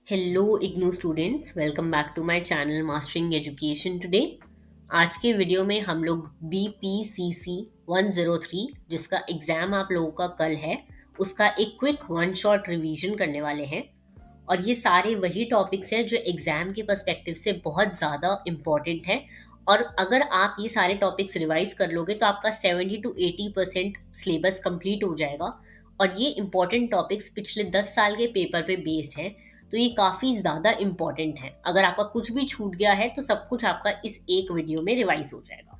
Hello IGNOU students, welcome back to my channel mastering education today. आज के video में हम लोग BPCC 103 जिसका एग्ज़ाम आप लोगों का कल है उसका एक क्विक वन शॉट रिवीजन करने वाले हैं। और ये सारे वही टॉपिक्स हैं जो एग्ज़ाम के पर्सपेक्टिव से बहुत ज़्यादा इम्पॉर्टेंट है। और अगर आप ये सारे टॉपिक्स रिवाइज कर लोगे तो आपका 70 to 80% सिलेबस कंप्लीट हो जाएगा। और ये इम्पॉर्टेंट टॉपिक्स पिछले 10 साल के पेपर पे बेस्ड हैं, तो ये काफ़ी ज़्यादा इम्पॉर्टेंट है। अगर आपका कुछ भी छूट गया है तो सब कुछ आपका इस एक वीडियो में रिवाइज हो जाएगा।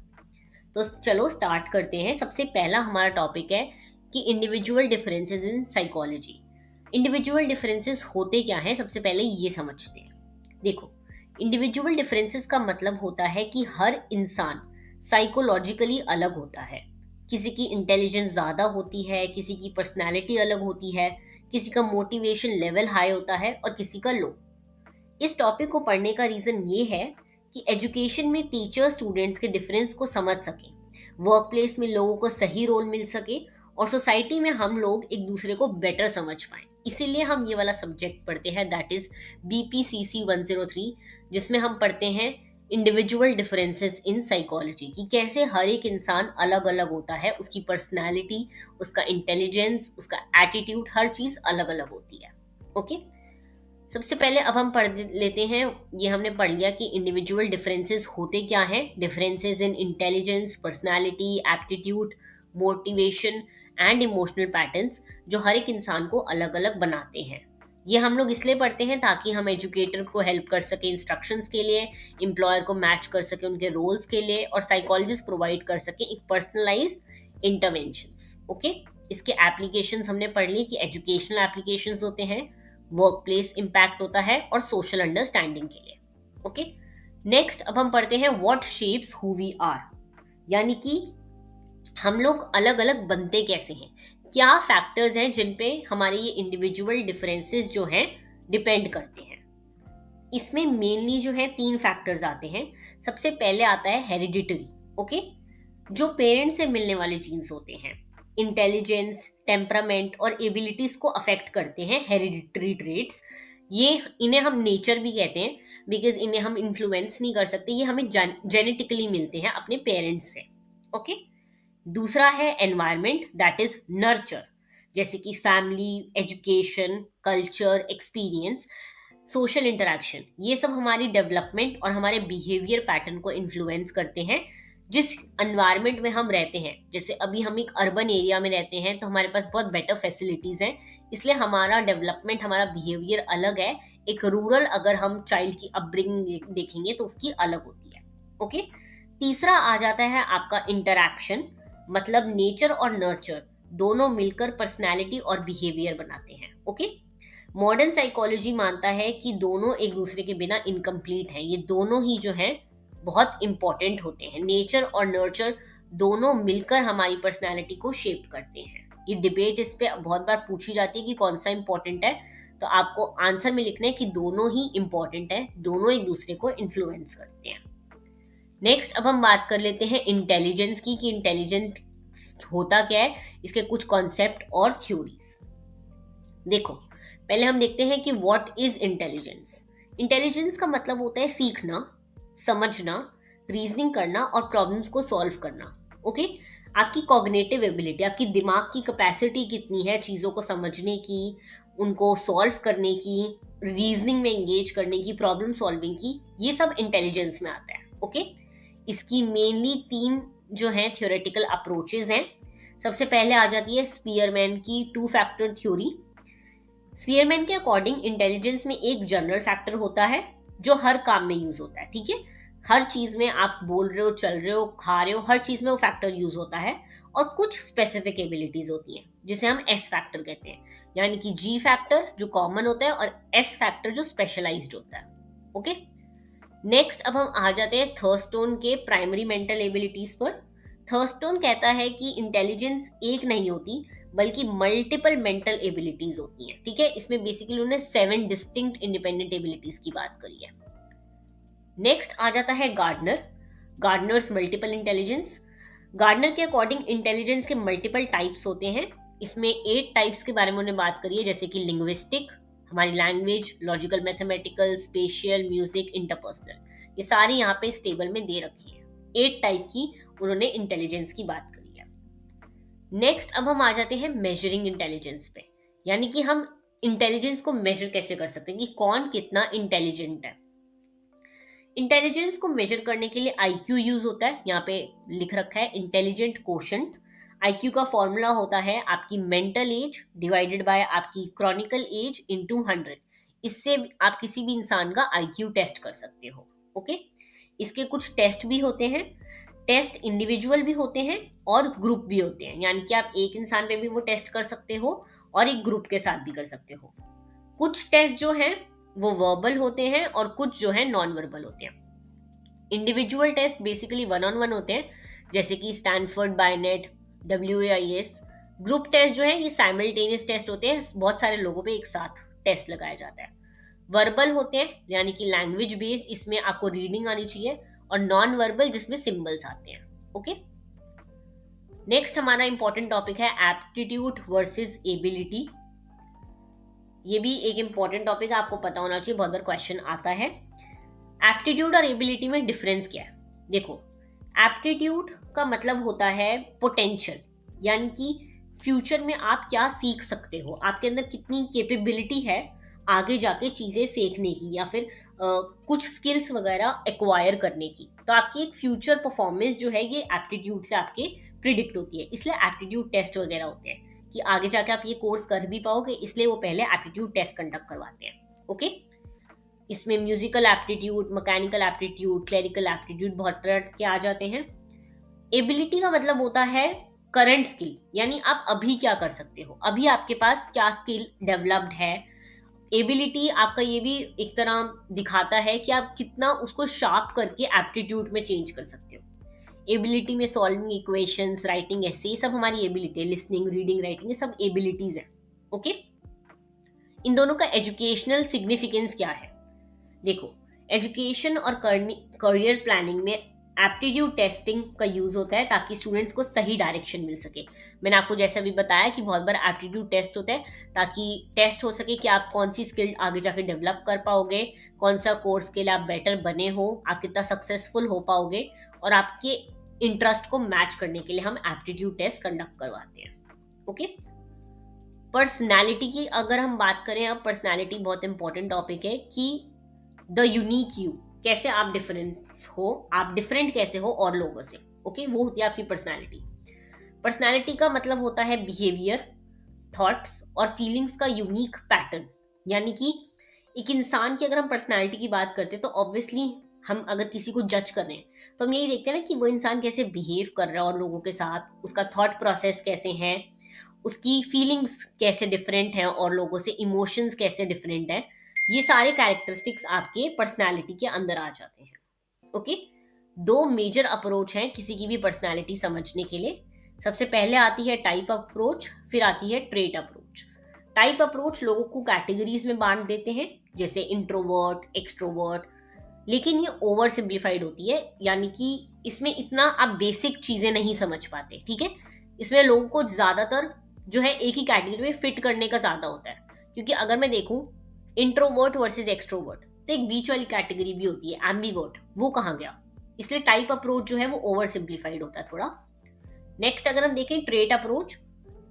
तो चलो स्टार्ट करते हैं। सबसे पहला हमारा टॉपिक है कि individual differences in psychology. Individual differences होते क्या हैं, सबसे पहले ये समझते हैं। देखो, इंडिविजुअल डिफरेंसेस का मतलब होता है कि हर इंसान साइकोलॉजिकली अलग होता है। किसी की इंटेलिजेंस ज़्यादा होती है, किसी की पर्सनैलिटी अलग होती है, किसी का मोटिवेशन लेवल हाई होता है और किसी का लो। इस टॉपिक को पढ़ने का रीज़न ये है कि एजुकेशन में टीचर स्टूडेंट्स के डिफरेंस को समझ सकें, वर्क प्लेस में लोगों को सही रोल मिल सके और सोसाइटी में हम लोग एक दूसरे को बेटर समझ पाएं। इसीलिए हम ये वाला सब्जेक्ट पढ़ते हैं, दैट इज BPCC 103, जिसमें हम पढ़ते हैं इंडिविजुअल डिफरेंसेस इन साइकोलॉजी कि कैसे हर एक इंसान अलग अलग होता है, उसकी पर्सनैलिटी, उसका इंटेलिजेंस, उसका एटीट्यूड, हर चीज़ अलग अलग होती है। ओके, सबसे पहले अब हम पढ़ लेते हैं। ये हमने पढ़ लिया कि इंडिविजुअल डिफरेंसेस होते क्या हैं। Differences in intelligence, personality, aptitude, motivation and emotional patterns जो हर एक इंसान को अलग अलग बनाते हैं। ये हम लोग इसलिए पढ़ते हैं ताकि हम एजुकेटर को हेल्प कर सके इंस्ट्रक्शंस के लिए, एम्प्लॉयर को मैच कर सके उनके रोल्स के लिए, और साइकोलॉजिस्ट प्रोवाइड कर सके एक पर्सनलाइज इंटरवेंशंस। ओके, इसके एप्लीकेशंस हमने पढ़ ली कि एजुकेशनल एप्लीकेशंस होते हैं, वर्क प्लेस इम्पैक्ट होता है और सोशल अंडरस्टैंडिंग के लिए। ओके, नेक्स्ट अब हम पढ़ते हैं what shapes who we are, यानी कि हम लोग अलग अलग बनते कैसे हैं, क्या फैक्टर्स हैं जिन पे हमारे ये इंडिविजुअल डिफरेंसेस जो हैं डिपेंड करते हैं। इसमें मेनली जो है 3 फैक्टर्स आते हैं। सबसे पहले आता है हेरिडिटरी। ओके, जो पेरेंट्स से मिलने वाले जीन्स होते हैं, इंटेलिजेंस, टेम्परामेंट और एबिलिटीज को अफेक्ट करते हैं हेरिडिटरी ट्रेट्स। ये इन्हें हम नेचर भी कहते हैं बिकॉज इन्हें हम इन्फ्लुएंस नहीं कर सकते, ये हमें जेनेटिकली मिलते हैं अपने पेरेंट्स से। ओके, दूसरा है एनवायरनमेंट, दैट इज नर्चर, जैसे कि family, education, culture, experience, social interaction. ये सब हमारी डेवलपमेंट और हमारे बिहेवियर पैटर्न को इन्फ्लुएंस करते हैं जिस एनवायरनमेंट में हम रहते हैं। जैसे अभी हम एक अर्बन एरिया में रहते हैं तो हमारे पास बहुत बेटर फैसिलिटीज़ हैं, इसलिए हमारा डेवलपमेंट, हमारा बिहेवियर अलग है। एक रूरल अगर हम चाइल्ड की अपब्रिंगिंग देखेंगे तो उसकी अलग होती है। ओके, तीसरा आ जाता है आपका इंटरैक्शन, मतलब नेचर और नर्चर दोनों मिलकर पर्सनैलिटी और बिहेवियर बनाते हैं। ओके, मॉडर्न साइकोलॉजी मानता है कि दोनों एक दूसरे के बिना इनकम्प्लीट हैं। ये दोनों ही जो हैं बहुत इंपॉर्टेंट होते हैं। नेचर और नर्चर दोनों मिलकर हमारी पर्सनैलिटी को शेप करते हैं। ये डिबेट इस पे बहुत बार पूछी जाती है कि कौन सा इंपॉर्टेंट है, तो आपको आंसर में लिखना है कि दोनों ही इंपॉर्टेंट है, दोनों एक दूसरे को इन्फ्लुएंस करते हैं। नेक्स्ट अब हम बात कर लेते हैं इंटेलिजेंस की, कि इंटेलिजेंस होता क्या है, इसके कुछ कॉन्सेप्ट और थ्योरीज। देखो, पहले हम देखते हैं कि व्हाट इज इंटेलिजेंस। इंटेलिजेंस का मतलब होता है सीखना, समझना, रीजनिंग करना और प्रॉब्लम्स को सॉल्व करना। ओके, आपकी कॉग्निटिव एबिलिटी, आपकी दिमाग की कैपेसिटी कितनी है चीज़ों को समझने की, उनको सॉल्व करने की, रीजनिंग में एंगेज करने की, प्रॉब्लम सॉल्विंग की, ये सब इंटेलिजेंस में आता है। ओके, इसकी मेनली 3 जो हैं थ्योरेटिकल अप्रोचेज हैं। सबसे पहले आ जाती है स्पीयरमैन की 2 फैक्टर थ्योरी। स्पीयरमैन के अकॉर्डिंग इंटेलिजेंस में एक जनरल फैक्टर होता है जो हर काम में यूज होता है। ठीक है, हर चीज में आप बोल रहे हो, चल रहे हो, खा रहे हो, हर चीज में वो फैक्टर यूज होता है। और कुछ स्पेसिफिक एबिलिटीज होती हैं जिसे हम एस फैक्टर कहते हैं, यानी कि जी फैक्टर जो कॉमन होता है और एस फैक्टर जो स्पेशलाइज्ड होता है। ओके, नेक्स्ट अब हम आ जाते हैं थर्स्टोन के प्राइमरी मेंटल एबिलिटीज पर। थर्स्टोन कहता है कि इंटेलिजेंस एक नहीं होती बल्कि मल्टीपल मेंटल एबिलिटीज होती हैं। ठीक है, इसमें बेसिकली उन्होंने 7 डिस्टिंक्ट इंडिपेंडेंट एबिलिटीज की बात करी है। नेक्स्ट आ जाता है Gardner, Gardner's multiple intelligence. Gardner के अकॉर्डिंग इंटेलिजेंस के मल्टीपल टाइप्स होते हैं। इसमें 8 टाइप्स के बारे में उन्होंने बात करी है, जैसे कि लिंग्विस्टिक, हमारी language, logical, mathematical, spatial, music, interpersonal, ये सारी यहाँ पे इस टेबल में दे रखी है। 8 टाइप की उन्होंने इंटेलिजेंस की बात करी है। नेक्स्ट अब हम आ जाते हैं मेजरिंग इंटेलिजेंस पे, यानी कि हम इंटेलिजेंस को मेजर कैसे कर सकते हैं कि कौन कितना इंटेलिजेंट है। इंटेलिजेंस को मेजर करने के लिए आईक्यू यूज होता है, यहाँ पे लिख रखा है इंटेलिजेंट कोशेंट। आईक्यू का फॉर्मूला होता है आपकी मेंटल एज डिवाइडेड बाय आपकी क्रॉनिकल एज इनटू 100। इससे आप किसी भी इंसान का आईक्यू टेस्ट कर सकते हो। ओके, इसके कुछ टेस्ट भी होते हैं। टेस्ट इंडिविजुअल भी होते हैं और ग्रुप भी होते हैं, यानी कि आप एक इंसान पे भी वो टेस्ट कर सकते हो और एक ग्रुप के साथ भी कर सकते हो। कुछ टेस्ट जो हैं वो वर्बल होते हैं और कुछ जो है नॉन वर्बल होते हैं। इंडिविजुअल टेस्ट बेसिकली 1-on-1 होते हैं, जैसे कि Stanford, Binet, WAIS। Group test जो है ये साइमल्टेनियस टेस्ट होते हैं, बहुत सारे लोगों पे एक साथ टेस्ट लगाया जाता है। वर्बल होते हैं यानी कि लैंग्वेज बेस्ड, इसमें आपको रीडिंग आनी चाहिए, और नॉन वर्बल जिसमें सिंबल्स आते हैं। ओके, नेक्स्ट हमारा इंपॉर्टेंट टॉपिक है एप्टीट्यूड वर्सेस एबिलिटी। ये भी एक इंपॉर्टेंट टॉपिक है, आपको पता होना चाहिए, बहुत बार क्वेश्चन आता है। एप्टीट्यूड और एबिलिटी में डिफरेंस क्या है? देखो, एप्टीट्यूड का मतलब होता है पोटेंशियल, यानी कि फ्यूचर में आप क्या सीख सकते हो, आपके अंदर कितनी कैपेबिलिटी है आगे जाके चीज़ें सीखने की या फिर कुछ स्किल्स वगैरह एक्वायर करने की। तो आपकी एक फ्यूचर परफॉर्मेंस जो है ये एप्टीट्यूड से आपके प्रिडिक्ट होती है, इसलिए एप्टीट्यूड टेस्ट वगैरह होते हैं कि आगे जाके आप ये कोर्स कर भी पाओगे, इसलिए वो पहले एप्टीट्यूड टेस्ट कंडक्ट करवाते हैं। ओके, इसमें musical aptitude, mechanical aptitude, clerical aptitude बहुत तरह के आ जाते हैं। एबिलिटी का मतलब होता है करंट स्किल, यानी आप अभी क्या कर सकते हो, अभी आपके पास क्या स्किल डेवलप्ड है। एबिलिटी आपका ये भी एक तरह दिखाता है कि आप कितना उसको शार्प करके एप्टीट्यूड में चेंज कर सकते हो। एबिलिटी में सॉल्विंग इक्वेशंस, राइटिंग ऐसे, ये सब हमारी एबिलिटी है। लिसनिंग, रीडिंग, राइटिंग, ये सब एबिलिटीज हैं। ओके, इन दोनों का एजुकेशनल सिग्निफिकेंस क्या है? देखो, एजुकेशन और करियर प्लानिंग में एप्टीट्यूड टेस्टिंग का यूज होता है ताकि स्टूडेंट्स को सही डायरेक्शन मिल सके। मैंने आपको जैसा भी बताया कि बहुत बार एप्टीट्यूड टेस्ट होता है ताकि टेस्ट हो सके कि आप कौन सी स्किल आगे जाके डेवलप कर पाओगे, कौन सा कोर्स के लिए आप बेटर बने हो, आप कितना सक्सेसफुल हो पाओगे, और आपके इंटरेस्ट को मैच करने के लिए हम एप्टीट्यूड टेस्ट कंडक्ट करवाते हैं। ओके, पर्सनैलिटी की अगर हम बात करें, अब पर्सनैलिटी बहुत इंपॉर्टेंट टॉपिक है कि द यूनिक यू, कैसे आप डिफरेंस हो, आप डिफरेंट कैसे हो और लोगों से। ओके, वो होती है आपकी पर्सनैलिटी। पर्सनैलिटी का मतलब होता है बिहेवियर, थॉट्स और फीलिंग्स का यूनिक पैटर्न, यानी कि एक इंसान की अगर हम पर्सनैलिटी की बात करते हैं तो ऑब्वियसली हम अगर किसी को जज कर रहे हैं तो हम यही देखते हैं ना कि वो इंसान कैसे बिहेव कर रहा है और लोगों के साथ, उसका थॉट प्रोसेस कैसे है, उसकी फीलिंग्स कैसे डिफरेंट है और लोगों से, इमोशंस कैसे डिफरेंट है। ये सारे कैरेक्टरिस्टिक्स आपके पर्सनालिटी के अंदर आ जाते हैं। ओके, दो मेजर अप्रोच हैं किसी की भी पर्सनालिटी समझने के लिए। सबसे पहले आती है टाइप अप्रोच, फिर आती है ट्रेट अप्रोच। टाइप अप्रोच लोगों को कैटेगरीज में बांट देते हैं, जैसे इंट्रोवर्ट, एक्सट्रोवर्ट, लेकिन ये ओवर सिंप्लीफाइड होती है, यानी कि इसमें इतना आप बेसिक चीजें नहीं समझ पाते। ठीक है, इसमें लोगों को ज्यादातर जो है एक ही कैटेगरी में फिट करने का ज्यादा होता है, क्योंकि अगर मैं देखूं इंट्रोवर्ट वर्सेस एक्सट्रोवर्ट, तो एक बीच वाली कैटेगरी भी होती है एम्बीवर्ट, वो कहाँ गया? इसलिए टाइप अप्रोच जो है वो ओवर सिंप्लीफाइड होता है थोड़ा। नेक्स्ट अगर हम देखें trait approach,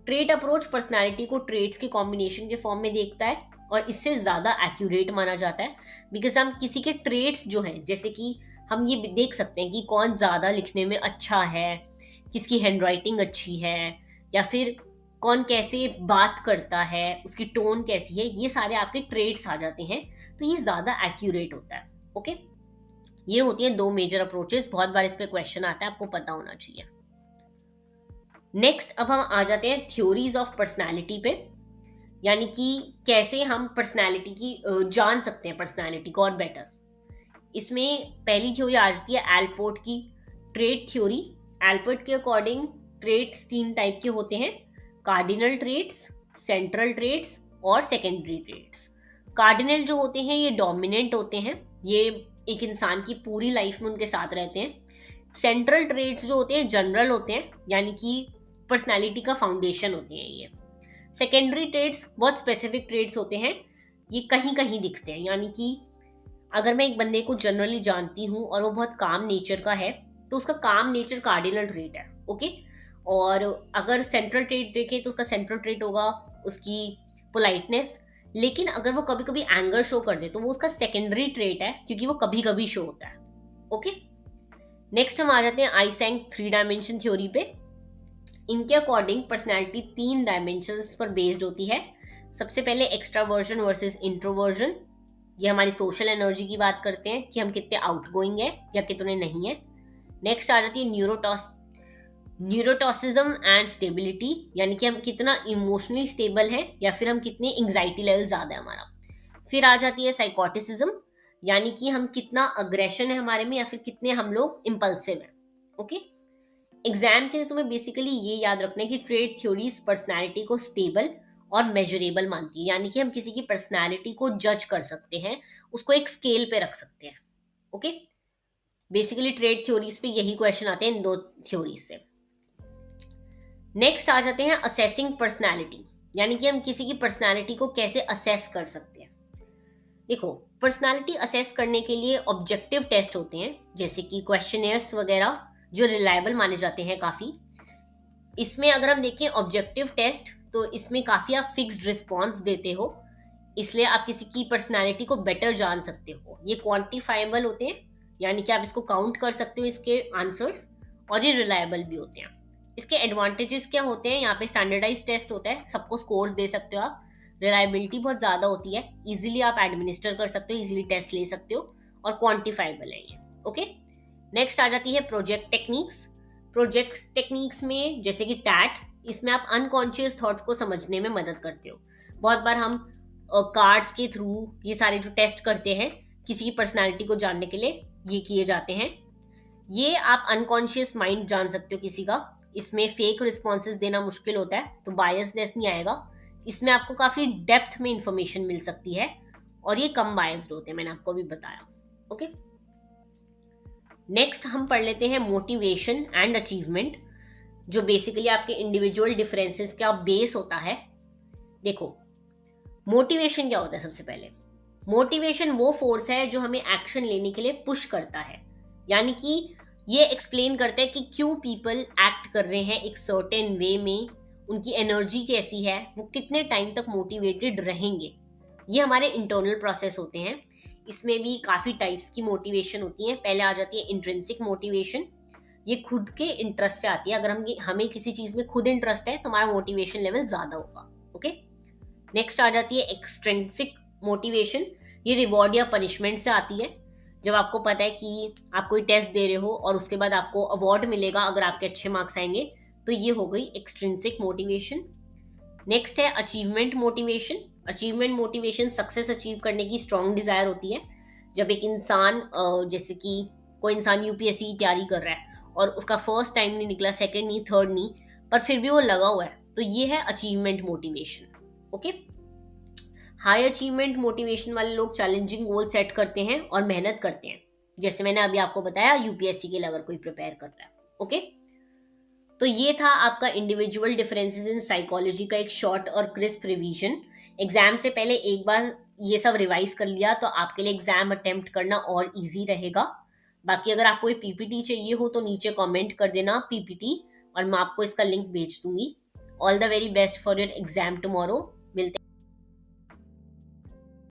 trait approach personality को ट्रेट्स के कॉम्बिनेशन के फॉर्म में देखता है और इससे ज़्यादा एक्यूरेट माना जाता है, बिकॉज हम किसी के ट्रेट्स जो हैं, जैसे कि हम ये देख सकते हैं कि कौन ज़्यादा लिखने में अच्छा है, किसकी हैंडराइटिंग अच्छी है, या फिर कौन कैसे बात करता है, उसकी टोन कैसी है, ये सारे आपके ट्रेट्स आ जाते हैं, तो ये ज़्यादा एक्यूरेट होता है। ओके, ये होती हैं दो मेजर अप्रोचेस, बहुत बार इस पे क्वेश्चन आता है, आपको पता होना चाहिए। नेक्स्ट अब हम आ जाते हैं थ्योरीज ऑफ पर्सनालिटी पे, यानी कि कैसे हम पर्सनालिटी की जान सकते हैं पर्सनालिटी को और बेटर। इसमें पहली थ्योरी आ जाती है एल्पोर्ट की ट्रेट थ्योरी। एल्पोर्ट के अकॉर्डिंग ट्रेट्स 3 टाइप के होते हैं, कार्डिनल ट्रेट्स, सेंट्रल ट्रेट्स और सेकेंडरी ट्रेट्स। कार्डिनल जो होते हैं ये डोमिनेंट होते हैं, ये एक इंसान की पूरी लाइफ में उनके साथ रहते हैं। सेंट्रल ट्रेट्स जो होते हैं जनरल होते हैं, यानी कि पर्सनालिटी का फाउंडेशन होते हैं ये। सेकेंडरी ट्रेट्स बहुत स्पेसिफिक ट्रेट्स होते हैं ये कहीं कहीं दिखते हैं। यानी कि अगर मैं एक बंदे को जनरली जानती हूँ और वो बहुत काम नेचर का है, तो उसका काम नेचर कार्डिनल ट्रेट है। ओके। और अगर सेंट्रल ट्रेट देखें तो उसका सेंट्रल ट्रेट होगा उसकी पोलाइटनेस। लेकिन अगर वो कभी कभी एंगर शो कर दे तो वो उसका सेकेंडरी ट्रेट है, क्योंकि वो कभी कभी शो होता है। ओके। नेक्स्ट हम आ जाते हैं आइसेंक 3 डायमेंशन थ्योरी पे। इनके अकॉर्डिंग पर्सनैलिटी 3 डायमेंशन पर बेस्ड होती है। सबसे पहले एक्स्ट्रावर्जन वर्सेस इंट्रोवर्जन। ये हमारी सोशल एनर्जी की बात करते हैं कि हम कितने आउटगोइंग है या कितने नहीं है। नेक्स्ट आ जाती है न्यूरोटॉसिज्म एंड स्टेबिलिटी, यानी कि हम कितना इमोशनली स्टेबल है या फिर हम कितनी एंग्जाइटी लेवल ज़्यादा है हमारा। फिर आ जाती है साइकोटिसिज्म, यानी कि हम कितना अग्रेशन है हमारे में या फिर कितने हम लोग इम्पल्सिव हैं। ओके। एग्जाम के लिए तुम्हें बेसिकली ये याद रखना है कि ट्रेड थ्योरीज पर्सनालिटी को स्टेबल और मेजरेबल मानती है, यानी कि हम किसी की पर्सनालिटी को जज कर सकते हैं, उसको एक स्केल पे रख सकते हैं। ओके। बेसिकली ट्रेड थ्योरीज पे यही क्वेश्चन आते हैं इन 2 थ्योरीज से। नेक्स्ट आ जाते हैं असेसिंग पर्सनालिटी, यानी कि हम किसी की पर्सनालिटी को कैसे असेस कर सकते हैं। देखो, पर्सनालिटी असेस करने के लिए ऑब्जेक्टिव टेस्ट होते हैं, जैसे कि क्वेश्चनेयर्स वगैरह, जो रिलायबल माने जाते हैं काफ़ी। इसमें अगर हम देखें ऑब्जेक्टिव टेस्ट, तो इसमें काफ़ी आप फिक्स्ड रिस्पॉन्स देते हो, इसलिए आप किसी की पर्सनालिटी को बेटर जान सकते हो। ये क्वांटिफाइबल होते हैं, यानी कि आप इसको काउंट कर सकते हो इसके आंसर्स, और ये रिलायबल भी होते हैं। इसके एडवांटेजेस क्या होते हैं, यहाँ पे स्टैंडर्डाइज टेस्ट होता है, सबको स्कोर्स दे सकते हो आप। रिलायबिलिटी बहुत ज़्यादा होती है, इजीली आप एडमिनिस्टर कर सकते हो, इजीली टेस्ट ले सकते हो, और क्वांटिफाइबल है ये। ओके। नेक्स्ट आ जाती है प्रोजेक्ट टेक्निक्स। प्रोजेक्ट टेक्निक्स में जैसे कि टैट, इसमें आप अनकॉन्शियस थॉट्स को समझने में मदद करते हो। बहुत बार हम कार्ड्स के थ्रू ये सारे जो टेस्ट करते हैं किसी की पर्सनालिटी को जानने के लिए, ये किए जाते हैं। ये आप अनकॉन्शियस माइंड जान सकते हो किसी का। इसमें फेक रिस्पॉन्सेज देना मुश्किल होता है, तो बायसनेस नहीं आएगा। इसमें आपको काफ़ी डेप्थ में इंफॉर्मेशन मिल सकती है, और ये कम बायस्ड होते हैं, मैंने आपको अभी बताया। ओके। नेक्स्ट हम पढ़ लेते हैं मोटिवेशन एंड अचीवमेंट, जो बेसिकली आपके इंडिविजुअल डिफरेंसेस का बेस होता है। देखो, मोटिवेशन क्या होता है। सबसे पहले, मोटिवेशन वो फोर्स है जो हमें एक्शन लेने के लिए पुश करता है, यानी कि ये एक्सप्लेन करता है कि क्यों पीपल एक्ट कर रहे हैं एक सर्टेन वे में, उनकी एनर्जी कैसी है, वो कितने टाइम तक मोटिवेटेड रहेंगे। ये हमारे इंटरनल प्रोसेस होते हैं। इसमें भी काफ़ी टाइप्स की मोटिवेशन होती हैं। पहले आ जाती है इंट्रिंसिक मोटिवेशन, ये खुद के इंटरेस्ट से आती है। अगर हमें किसी चीज़ में खुद इंटरेस्ट है तो हमारा मोटिवेशन लेवल ज़्यादा होगा। ओके। नेक्स्ट आ जाती है एक्सट्रिंसिक मोटिवेशन, ये रिवॉर्ड या पनिशमेंट से आती है। जब आपको पता है कि आप कोई टेस्ट दे रहे हो और उसके बाद आपको अवार्ड मिलेगा अगर आपके अच्छे मार्क्स आएंगे, तो ये हो गई एक्सट्रिंसिक मोटिवेशन। नेक्स्ट है achievement motivation. Achievement motivation success achieve करने की स्ट्रॉन्ग डिज़ायर होती है। जब एक इंसान जैसे कि कोई इंसान यूपीएससी की तैयारी कर रहा है और उसका फर्स्ट टाइम नहीं निकला, सेकंड नहीं, थर्ड नहीं, पर फिर भी वो लगा हुआ है, तो ये है achievement motivation. Okay. High achievement motivation वाले लोग चैलेंजिंग गोल सेट करते हैं और मेहनत करते हैं, जैसे मैंने अभी आपको बताया यूपीएससी के लिए अगर कोई प्रिपेयर कर रहा है। ओके। तो ये था आपका इंडिविजुअल डिफरेंसेस इन साइकोलॉजी का एक शॉर्ट और क्रिस्प रिवीजन। एग्जाम से पहले एक बार ये सब रिवाइज कर लिया तो आपके लिए एग्जाम अटेम्प्ट करना और इजी रहेगा। बाकी अगर आपको पीपीटी चाहिए हो तो नीचे कमेंट कर देना पीपीटी, और मैं आपको इसका लिंक भेज दूंगी। All the very best for your exam tomorrow. मिलते